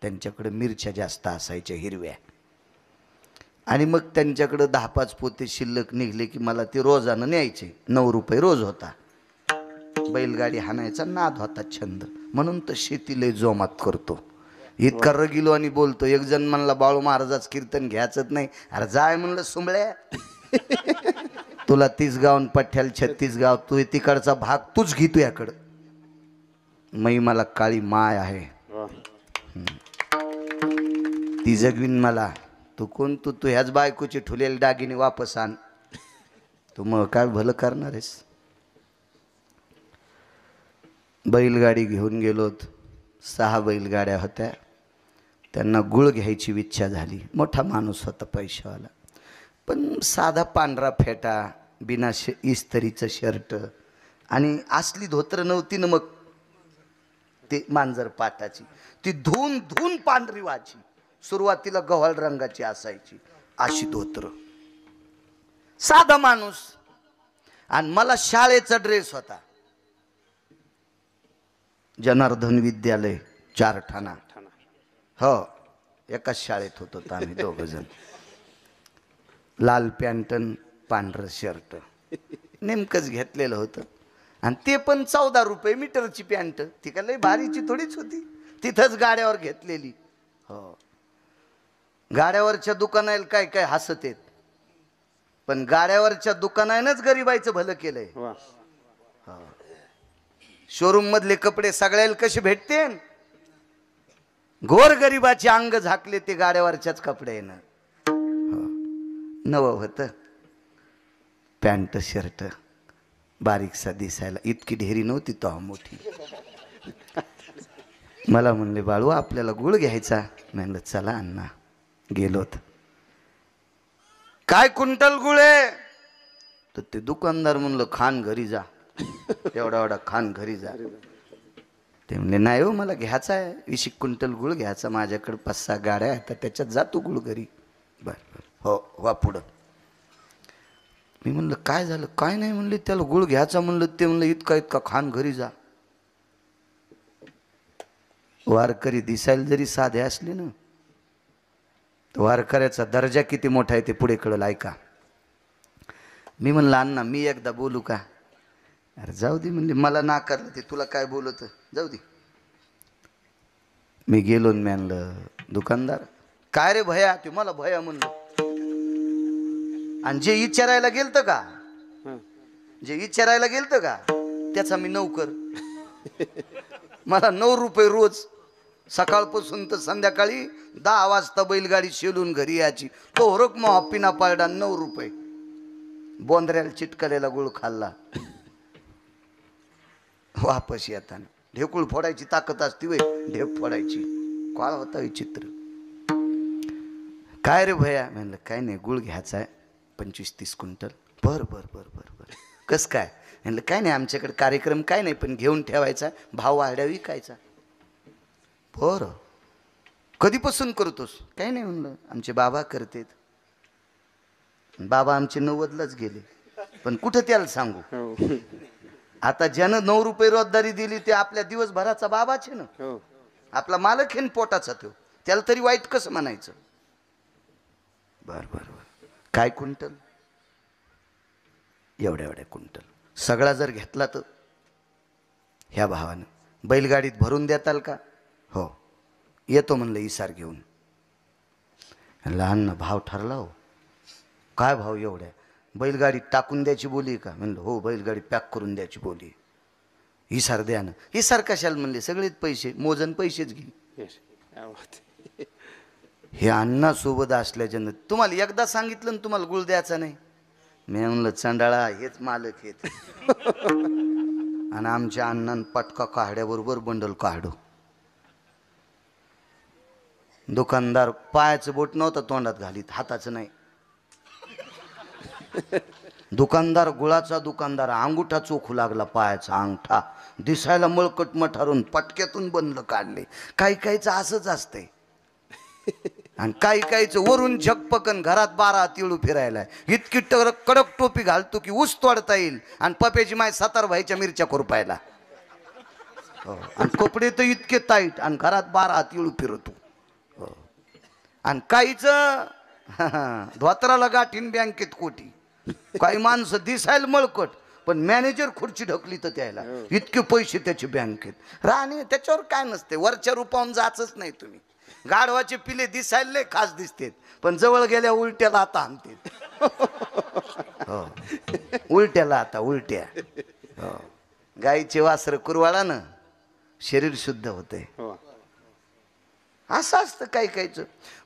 त्यांच्याकडे मिरच्या जास्त असायच्या हिरव्या, आणि मग त्यांच्याकडे 10-5 पोते शिल्लक निघले की मला ते रोजानं न्यायचे. 9 रुपये रोज होता. बैलगाडी हाणायचा नाद होता, छंद, म्हणून तर शेती लय जोमात करतो. इतका रगिलो आणि बोलतो. एक जण म्हणला बाळू महाराजाच कीर्तन घ्यायचंच नाही. अरे जाय म्हणलं सुंबळ्या, तुला 30 गाव पठ्याल 36 गाव, तू तिकडचा भाग तूच घेतो याकडं. मै मला काळी माय आहे, ती जगवीन मला. तू कोण? तू ह्याच बायकोची ठुलेली दागिने वापस आण. तू मग काय भलं करणार आहेस. बैलगाडी घेऊन गेलोत. 6 बैलगाड्या होत्या. त्यांना गुळ घ्यायची इच्छा झाली. मोठा माणूस होता, पैशावाला, पण साधा पांढरा फेटा, बिना इस्त्रीचं शर्ट आणि असली धोतर नव्हती ना, मग ते मांजर पाटाची, ती धुवून धुवून पांढरी व्हायची. सुरुवातीला गव्हाळ रंगाची असायची अशी धोतर. साधा माणूस. आणि मला शाळेचा ड्रेस होता, जनार्दन विद्यालय 4 ठाणा. हो, एकाच शाळेत होतो आम्ही 2 जण. लाल पॅन्ट पांढरं शर्ट नेमकंच घेतलेलं होतं. आणि ते पण 14 रुपये मीटरची पॅन्ट. ती का लय भारीची थोडीच होती, तिथंच गाड्यावर घेतलेली. हो, गाड्यावरच्या दुकानाला काय काय हसत आहेत, पण गाड्यावरच्या दुकानानंच गरिबाईचं भलं केलंय. शोरूम मधले कपडे सगळ्याला कसे भेटते, गोर गरिबाचे अंग झाकले ते गाड्यावरच्याच कपड्यानं. नवं होतं पॅन्ट शर्ट, बारीकसा दिसायला. इतकी ढेरी नव्हती तो मोठी. मला म्हणले बाळू आपल्याला गुळ घ्यायचा. म्हणलं चला अण्णा. गेलोत. काय क्विंटल गुळ आहे? तर ते दुकानदार म्हणलं खान घरी जा, एवढा एवढा खान घरी जा. ते म्हणले नाही हो, मला घ्यायचा आहे 20 क्विंटल गुळ घ्यायचा, माझ्याकडे 5-6 गाड्या आहेत, त्याच्यात जातो गुळ घरी. बरं हो, वा पुढं. मी म्हणलं काय झालं? काय नाही म्हणले, त्याला गुळ घ्यायचा म्हणलं. ते म्हणलं इतका इतका खान घरी जा. वारकरी दिसायला जरी साधे असले ना, तर वारकऱ्याचा दर्जा किती मोठा आहे ते पुढे कळलं. ऐका. मी म्हणलं अण्णा मी एकदा बोलू का? अरे जाऊ दे म्हणले, मला नाकारलं ते, तुला काय बोलत, जाऊ दे. मी गेलो मी म्हणलं दुकानदार काय रे भया? ते मला भया म्हणलं. आणि जे विचारायला गेलतं का, जे विचारायला गेलतं का त्याचा मी नौकर. मला 9 रुपये रोज, सकाळपासून तर संध्याकाळी 10 वाजता बैलगाडी शेलून घरी यायची. तो होरक मग पिना पारडा 9 रुपये. बोंदऱ्याला चिटकलेला गुळ खाल्ला. वापस येताना ढेकूळ फोडायची ताकद असती वय, ढेप फोडायची. काळ होता विचित्र. काय रे भैया? म्हणलं काय नाही, गुळ घ्यायचा आहे 25-30 क्विंटल. बर बर बर बर बर कस काय? म्हणलं काय नाही, आमच्याकडे कार्यक्रम काय नाही, पण घेऊन ठेवायचा, भाव वाढ्या विकायचा. बरं कधीपासून करतोस? काही नाही म्हणलं, आमचे बाबा करतेत. बाबा आमचे 90लाच गेले, पण कुठं त्याला सांगू. आता ज्यानं 9 रुपये रोजदारी दिली ते आपल्या दिवसभराचा बाबाचे ना, आपला मालक आहे पोटाचा तो, त्याला तरी वाईट कसं म्हणायचं. बर बर बर काय क्विंटल? एवढ्या क्विंटल. सगळा जर घेतला तर ह्या भावानं बैलगाडीत भरून देताल का? हो येतो म्हणलं इसार घेऊन. लहान भाव ठरला हो. काय भाव एवढ्या? बैलगाडीत टाकून द्यायची बोली का? म्हणलं हो बैलगाडी पॅक करून द्यायची बोली. इसार द्या ना. इसार कशाला म्हणले? सगळेच पैसे मोजन पैसेच घे. हे अण्णा सोबत असल्याच्यानं तुम्हाला एकदा सांगितलं ना तुम्हाला गुळ द्यायचा नाही. मी म्हणलं चंडाळा हेच मालक आहेत. आणि आमच्या अण्णान पटका काढ्याबरोबर बंडल काढू. दुकानदार पायाचं बोट नव्हतं तोंडात घालीत, हाताचं नाही. दुकानदार गुळाचा दुकानदार, अंगुठा चोखू लागला, पायाचा अंगठा दिसायला मळकट मठारून पटक्यातून बंद काढले. काही काहीचं असंच असतंय. आणि काही काहीचं वरून झकपकन घरात 12 तिळू फिरायला. इतकी कडक टोपी घालतो की ऊस तोडता येईल, आणि पप्याची माय 7 भाईच्या मिरच्या खुरपायला. आणि कपडे तर इतके ताईट, आणि घरात 12 तिळू फिरतो. आणि काहीच धोत्राला गाठीन बँकेत कोटी. काही माणसं दिसायला मळकट, पण मॅनेजर खुर्ची ढकली तर त्याला इतके पैसे त्याचे बँकेत राहणे. त्याच्यावर काय नसते, वरच्या रूपावून जाचच नाही तुम्ही. गाढवाचे पिले दिसायला लय खास दिसतेत, पण जवळ गेल्या उलट्याला आता आणते. उलट्याला आता उलट्या. गाईचे वासर कुरवाळा ना शरीर शुद्ध होते. असं असतं काही काहीच.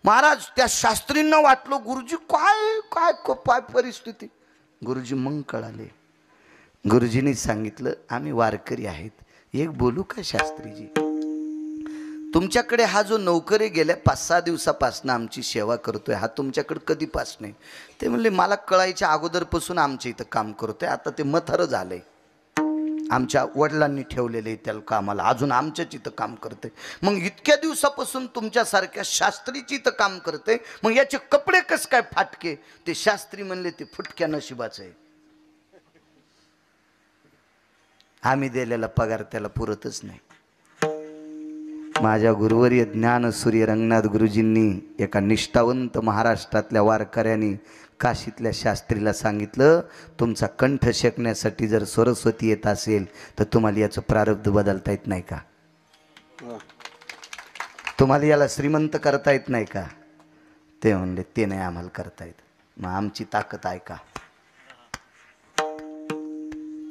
महाराज त्या शास्त्रींना वाटलं गुरुजी काय काय काय परिस्थिती. गुरुजी मग कळाले. गुरुजींनी सांगितलं आम्ही वारकरी आहेत, एक बोलू का शास्त्रीजी? तुमच्याकडे हा जो नौकरी गेल्या 5-6 दिवसापासून आमची सेवा करतोय, हा तुमच्याकडे कधीपासून आहे? ते म्हणले मला कळायच्या अगोदरपासून आमच्या इथं काम करतोय. आता ते म्हातारं झालंय, आमच्या वडिलांनी ठेवलेले त्याला कामाला, अजून आमच्याच इथं काम करते. मग इतक्या दिवसापासून तुमच्यासारख्या शास्त्रीची इथं काम करते, मग याचे कपडे कस काय फाटके? ते शास्त्री म्हणले ते फुटक्या नशिबाचं आहे. आम्ही दिलेला पगार त्याला पुरतच नाही. माझ्या गुरुवर्य ज्ञानसूर्य रंगनाथ गुरुजींनी एका निष्ठावंत महाराष्ट्रातल्या वारकऱ्यांनी काशीतल्या शास्त्रीला सांगितलं, तुमचा कंठ शेकण्यासाठी जर सरस्वती येत असेल तर तुम्हाला याचं प्रारब्ध बदलता येत नाही का? तुम्हाला याला श्रीमंत करता येत नाही का? ते म्हणले ते नाही आम्हाला करता येत. मग आमची ताकद आहे का?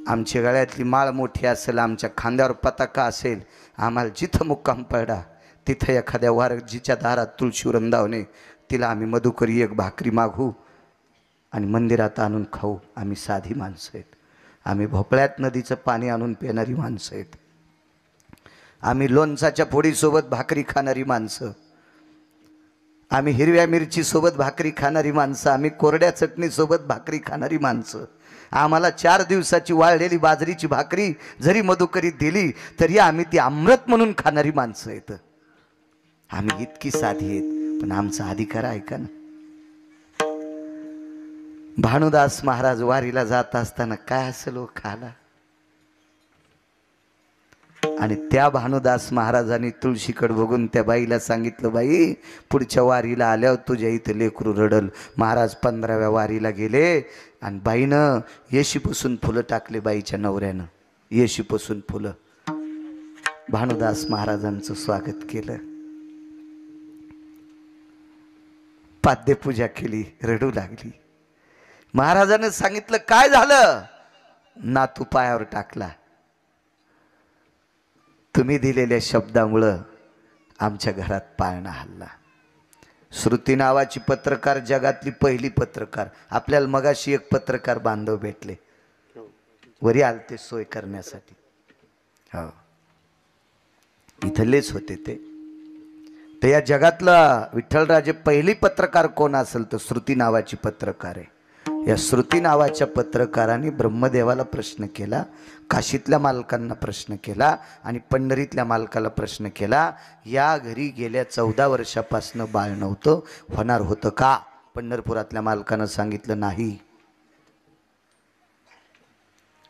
आमच्या गळ्यातली माळ मोठी असेल, आमच्या खांद्यावर पताका असेल, आम्हाला जिथं मुक्काम पडा तिथं एखाद्या वारजीच्या दारात तुळशी वृंदावने तिला आम्ही मधुकरी एक भाकरी मागू आणि मंदिरात आणून खाऊ. आम्ही साधी माणसं आहेत. आम्ही भोपळ्यात नदीचं पाणी आणून पिणारी माणसं आहेत. आम्ही लोणचाच्या फोडीसोबत भाकरी खाणारी माणसं. आम्ही हिरव्या मिरचीसोबत भाकरी खाणारी माणसं. आम्ही कोरड्या चटणीसोबत भाकरी खाणारी माणसं. आम्हाला 4 दिवसाची वाळलेली बाजरीची भाकरी जरी मधुकरीत दिली तरी आम्ही ती अमृत म्हणून खाणारी माणसं आहेत. आम्ही इतकी साधी आहेत, पण आमचा अधिकार आहे का ना? भानुदास महाराज वारीला जात असताना काय असेल हो खाला? आणि त्या भानुदास महाराजांनी तुळशीकडे बघून त्या बाईला सांगितलं, बाई पुढच्या वारीला आल्यावर तुझ्या इथं लेकरू रडल. महाराज 15व्या वारीला गेले आणि बाईनं येशीपासून फुलं टाकले. बाईच्या नवऱ्यानं येशीपासून फुलं. भानुदास महाराजांचं स्वागत केलं, पाद्यपूजा केली, रडू लागली. महाराजांनी सांगितलं काय झालं? नातू पायावर टाकला. तुम्ही दिलेल्या शब्दामुळं आमच्या घरात पाळणा हल्ला. श्रुती नावाची पत्रकार, जगातली पहिली पत्रकार. आपल्याला मगाशी एक पत्रकार बांधव भेटले, वरी आलते सोय करण्यासाठी. हो इथलेच होते ते. तर या जगातला विठ्ठलराजे पहिली पत्रकार कोण असेल तर श्रुती नावाची पत्रकार आहे. या श्रुती नावाच्या पत्रकाराने ब्रह्मदेवाला प्रश्न केला, काशीतल्या मालकांना प्रश्न केला आणि पंढरीतल्या मालकाला प्रश्न केला. या घरी गेल्या 14 वर्षापासून बाळ नव्हतं, होणार होतं का? पंढरपुरातल्या मालकानं सांगितलं नाही,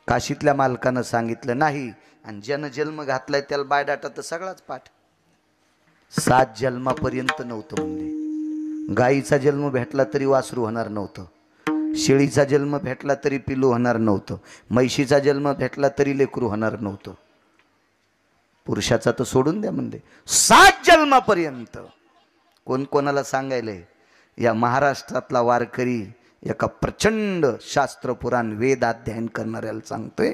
काशीतल्या मालकानं सांगितलं नाही. आणि ज्यानं जन्म घातलाय त्याला बायडाटा तर सगळाच पाठ. 7 जन्मापर्यंत नव्हतं म्हणजे. गाईचा जन्म भेटला तरी वासरू होणार नव्हतं, शेळीचा जन्म भेटला तरी पिलू होणार नव्हतं, म्हैशीचा जन्म भेटला तरी लेकरू होणार नव्हतं. पुरुषाचा तर सोडून द्या म्हणजे 7 जन्मापर्यंत. कोण कोणाला सांगायलंय? या महाराष्ट्रातला वारकरी एका प्रचंड शास्त्र पुराण वेद अध्ययन करणाऱ्याला सांगतोय,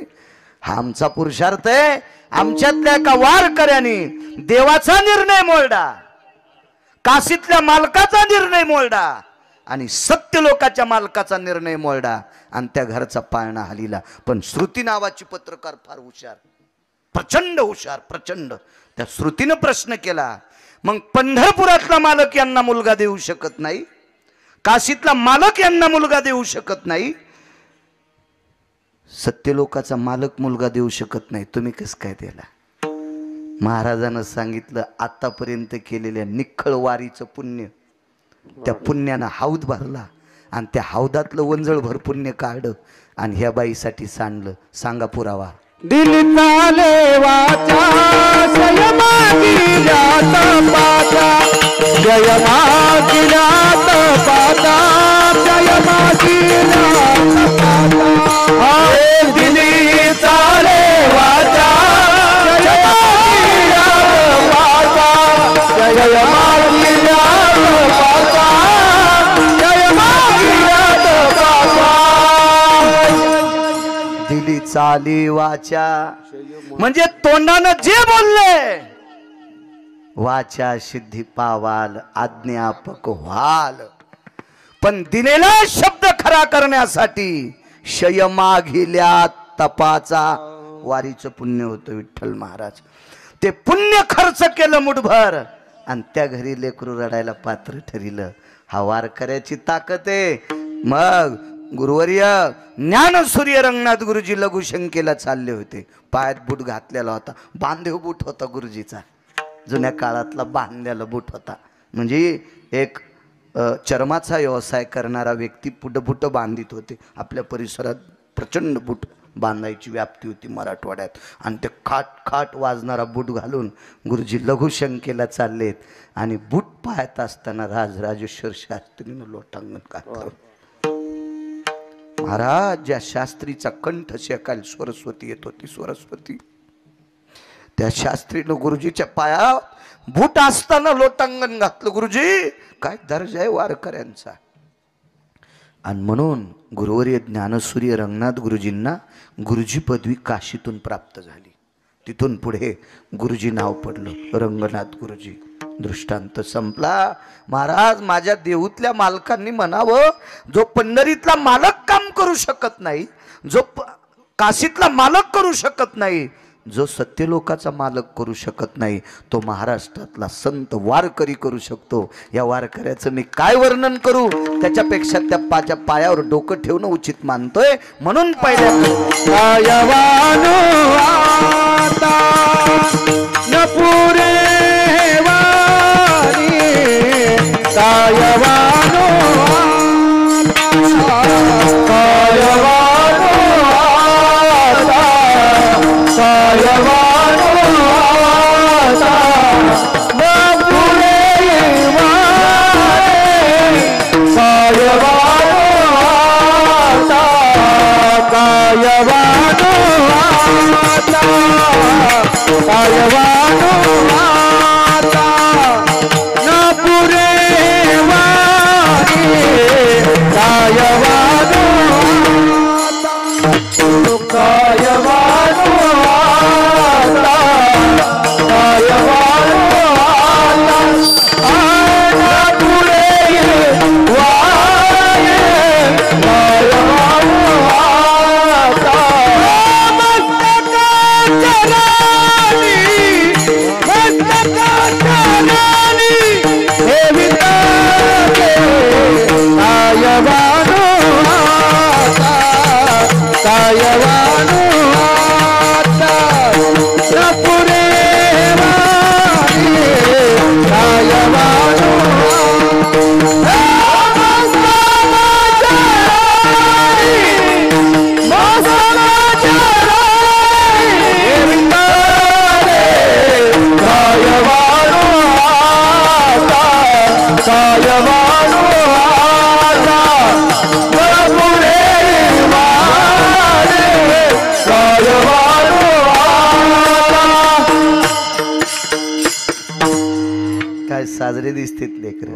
हा आमचा पुरुषार्थ आहे. आमच्यातल्या एका वारकऱ्याने देवाचा निर्णय मोडला, काशीतल्या मालकाचा निर्णय मोडला आणि सत्य लोकाच्या मालकाचा निर्णय मोडला आणि त्या घरचा पाळणा हलीला. पण श्रुती नावाची पत्रकार फार हुशार, प्रचंड हुशार, प्रचंड. त्या श्रुतीनं प्रश्न केला, मग पंढरपुरातला मालक यांना मुलगा देऊ शकत नाही, काशीतला मालक यांना मुलगा देऊ शकत नाही, सत्यलोकाचा मालक मुलगा देऊ शकत नाही, तुम्ही कसं काय दिला? महाराजांना सांगितलं, आतापर्यंत केलेल्या निखळ वारीचं पुण्य, त्या पुण्यानं हौद भरला आणि त्या हौदातलं वंजळभर पुण्य काढलं आणि ह्या बाईसाठी सांडलं. सांगा पुरावा. दिल चाले वाचा जय मागिल्यात पाता, जय मागिल्यात पाता, जय मागिल्यात पाता. दिली चाले वाचा जय मागिल्यात पाता, जय मागिल्यात पाता, जय मागिल्यात पाता. दिली चाली वाचा म्हणजे तोंडानं जे बोलले, वाचा सिद्धी पावाल, आज्ञापक व्हाल. पण दिलेला शब्द खरा करण्यासाठी शय मागिल्या तपाचा वारीचं पुण्य होतं. विठ्ठल महाराज ते पुण्य खर्च केलं मुठभर आणि त्या घरी लेकरू रडायला पात्र ठरिलं. हा वारकऱ्याची ताकद आहे. मग गुरुवर्य ज्ञानसूर्य रंगनाथ गुरुजी लघुशंकेला चालले होते. पायात बूट घातलेला होता, बांधीव बूट होता गुरुजीचा, जुन्या काळातला बांधलेला बूट होता. म्हणजे एक चर्माचा व्यवसाय करणारा व्यक्ती बुट बांधित होते. आपल्या परिसरात प्रचंड बूट बांधायची व्याप्ती होती मराठवाड्यात. आणि ते खाट खाट वाजणारा बूट घालून गुरुजी लघुशंकेला चाललेत आणि बूट पाहत असताना राजराजेश्वर शास्त्रीनं लोटांगण घातलं. महाराज ज्या शास्त्रीचा कंठ शेकाल सरस्वती येत होती, सरस्वती, त्या शास्त्रीनं गुरुजीच्या पायात बूट असताना लोटांगण घातलं. गुरुजी काय दर्जा आहे वारकऱ्यांचा. आणि म्हणून गुरुवर्य ज्ञानसूर्य रंगनाथ गुरुजींना गुरुजी पदवी काशीतून प्राप्त झाली. तिथून पुढे गुरुजी नाव पडलं रंगनाथ गुरुजी. दृष्टांत संपला. महाराज माझ्या देऊतल्या मालकांनी म्हणावं, जो पंढरीतला मालक काम करू शकत नाही, जो काशीतला मालक करू शकत नाही, जो सत्यलोकाचा मालक करू शकत नाही, तो महाराष्ट्रातला संत वारकरी करू शकतो. या वारकऱ्याचं मी काय वर्णन करू, त्याच्यापेक्षा त्या पायावर डोकं ठेवणं उचित मानतोय. म्हणून पहिल्या न पुरे भारी दिसतात लेकर.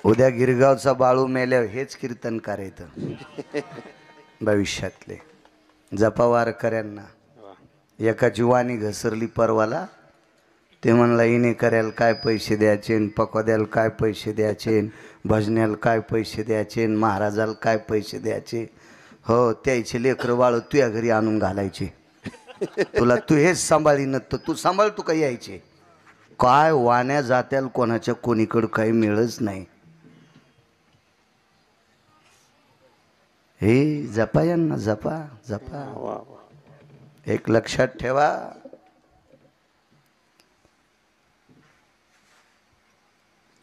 उद्या गिरगावचा बाळू मेल्यावर हेच कीर्तन करायचं भविष्यातले. जपावारकऱ्यांना एकाची वाणी घसरली परवाला. ते म्हणला हिने करायला काय पैसे द्यायचे, पकोद्याला काय पैसे द्यायचे, भजन्याला काय पैसे द्यायचे, महाराजाला काय पैसे द्यायचे. हो त्याचे लेकरं बाळ तुझ्या घरी आणून घालायचे. तुला तू हेच सांभाळीन तर तू सांभाळ तू काही यायचे. काय वाण्या जात्याल कोणाच्या कोणीकडं काही मिळच नाही. हे जपा यांना जपा जपा. एक लक्षात ठेवा,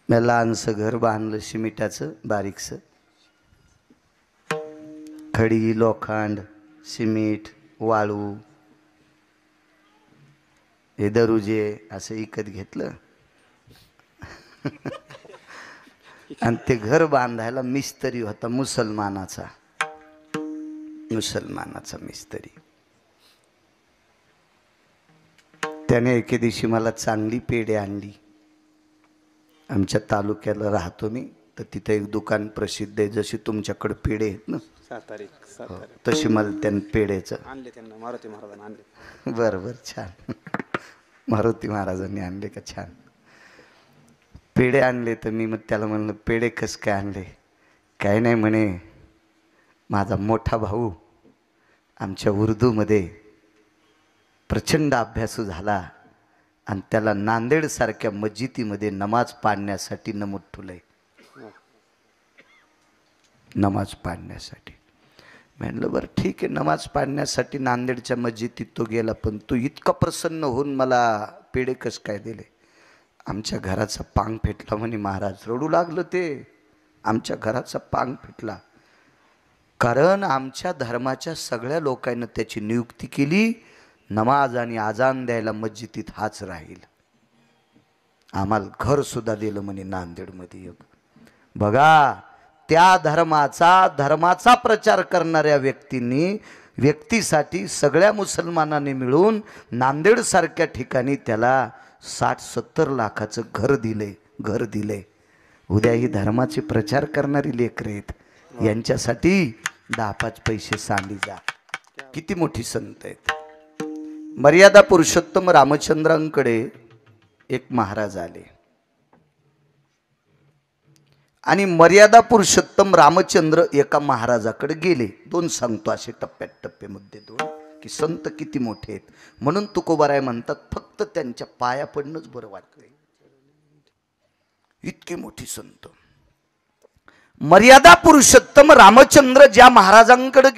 मी लहानसं घर बांधलं सिमिटाचं बारीकसं. खडी लोखंड सिमीट वाळू हे दरुजे असं विकत घेतलं आणि ते घर बांधायला मिस्त्री होता मुसलमानाचा मिस्त्री. त्याने एके दिवशी मला चांगली पेढे आणली. आमच्या तालुक्याला राहतो मी तर तिथं एक दुकान प्रसिद्ध आहे. जशी तुमच्याकडे पेढे आहेत ना तशी मला त्याने पेढेचं आणले, त्यांना मारुती महाराजांनी आणले. बरं छान. मारुती महाराजांनी आणले का? छान पेढे आणले. तर मी मग त्याला म्हणलं पेढे कस काय आणले? काय नाही म्हणे, माझा मोठा भाऊ आमच्या उर्दूमध्ये प्रचंड अभ्यासू झाला आणि त्याला नांदेडसारख्या मस्जिदीमध्ये नमाज पाडण्यासाठी नमूद ठेवलंय. नमाज पाडण्यासाठी. म्हणलं बरं ठीक आहे, नमाज पाडण्यासाठी नांदेडच्या मस्जिदीत तो गेला, पण तू इतका प्रसन्न होऊन मला पेढे कस काय दिले? आमच्या घराचा पांग फेटला म्हणे महाराज. रडू लागलं ते. आमच्या घराचा पांग फेटला कारण आमच्या धर्माच्या सगळ्या लोकांनी त्याची नियुक्ती केली, नमाज आणि आजान द्यायला मस्जिदीत हाच राहील. आम्हाला घर सुद्धा दिलं म्हणे नांदेडमध्ये एक. बघा त्या धर्माचा प्रचार करणाऱ्या व्यक्तीसाठी सगळ्या मुसलमानांनी मिळून नांदेड सारख्या ठिकाणी त्याला 60-70 लाखाचं घर दिले. उद्या ही धर्माचे प्रचार करणारी लेकरं आहेत, यांच्यासाठी 10-5 पैसे सांडी जा. किती मोठी संत आहेत. मर्यादा पुरुषोत्तम रामचंद्रांकडे एक महाराज आले आणि मर्यादा पुरुषोत्तम रामचंद्र एका महाराजाकडे गेले. 2 सांगतो असे टप्प्याटप्पे मुद्दे 2 की संत किती मोठे आहेत. म्हणून तुकोबाराय म्हणतात फक्त त्यांच्या पाया पडणंच बरं वाटतंय. इतके मोठी संत. मर्यादा पुरुषोत्तम रामचंद्र ज्या महाराजांकडे